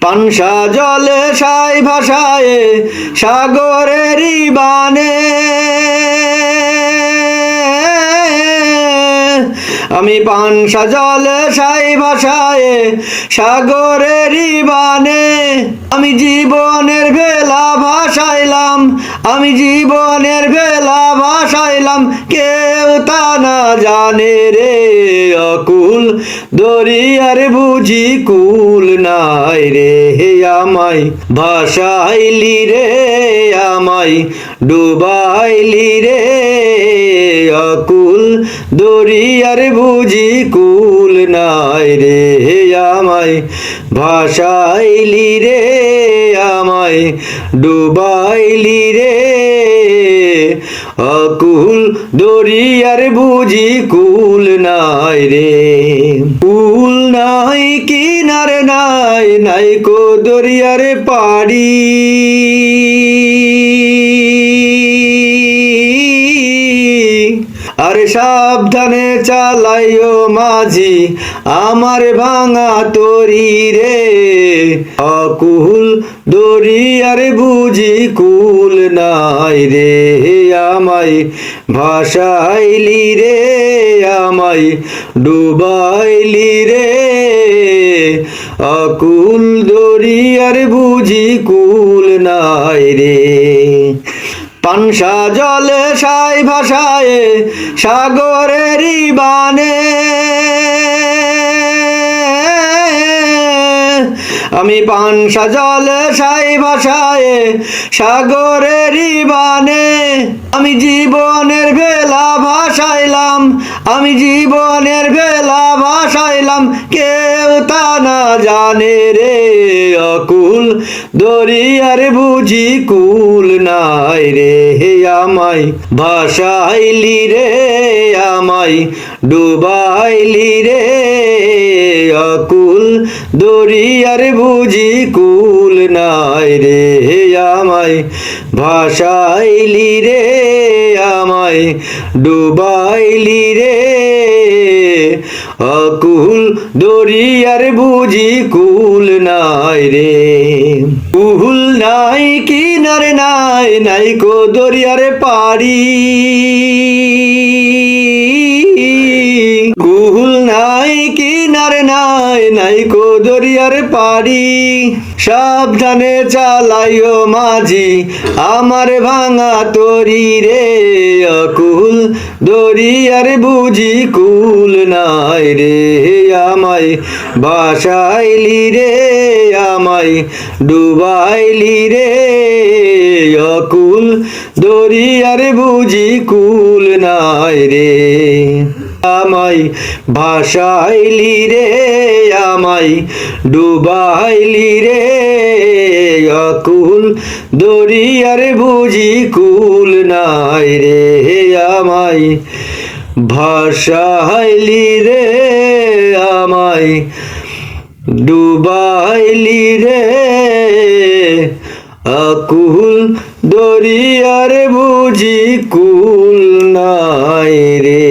পানসা জলে সাই ভাষায় সাগরেরই বানে আমি পানসা জলে সাই ভাষায় সাগরেরই বানে আমি জীবনের ভেলা ভাসাইলাম আমি জীবনের ভেলা ভাসাইলাম কেউ তা না জানে রে অকুল দরিয়ার বুঝি কুল নাই রে আমায় ভাসাইলি রে আমায় ডুবাইলি রে অকুল দরিয়ার বুঝি কুল নাই রে আমায় ভাসাইলি রে আমায় ডুবাইলি রে অকুল দরিয়ার বুঝি কুল নাই রে কুল নাই কিনারে নাই নাই কো দরিয়ার পাড়ি আরে সাবধানে চালাইও মাঝি আমার ভাঙা তরি রে অকুল দরিয়ার বুঝি কুল নাই রে আমায় ভাসাইলি রে আমায় ডুবাইলি রে অকুল দরিয়ার বুঝি কুল নাই রে পানসা জলে সাই ভাষায় সাগরেরই বানে আমি পানসা জলে সাই ভাষায় সাগরেরই বানে আমি জীবনের ভেলা ভাসাইলাম আমি জীবনের ভেলা ভাসাইলাম কেউ তা না জানে রে অকুল দরিয়ার বুঝি কুল নাই রে আমায় ভাসাইলি রে আমায় ডুবাইলি রে অকুল দরিয়ার বুঝি কুল নাই রে আমায় ভাসাইলি রে আমায় ডুবাইলি রে অকুল দরিয়ার বুঝি কুল নাই রে কুল নাই কিনারে নাই নাই কো দরিয়ার পাড়ি কুল নাই কিনারে নাই নাই কো দরিয়ার পাড়ি সাবধানে চালাইও মাঝি আমার ভাঙা তরি রে অকুল দরিয়ার বুঝি কুল নাই রে আমায় ভাসাইলি রে আমায় ডুবাইলি রে অকুল দরিয়ার বুঝি কুল নাই রে আমায় ভাসাইলি রে আমায় ডুবাইলি রে অকুল দরিয়ার বুঝি কুল নাই রে আমায় ভাসাইলি রে আমায় ডুবাইলি রে অকুল দরিয়ার বুঝি কুল নাই রে।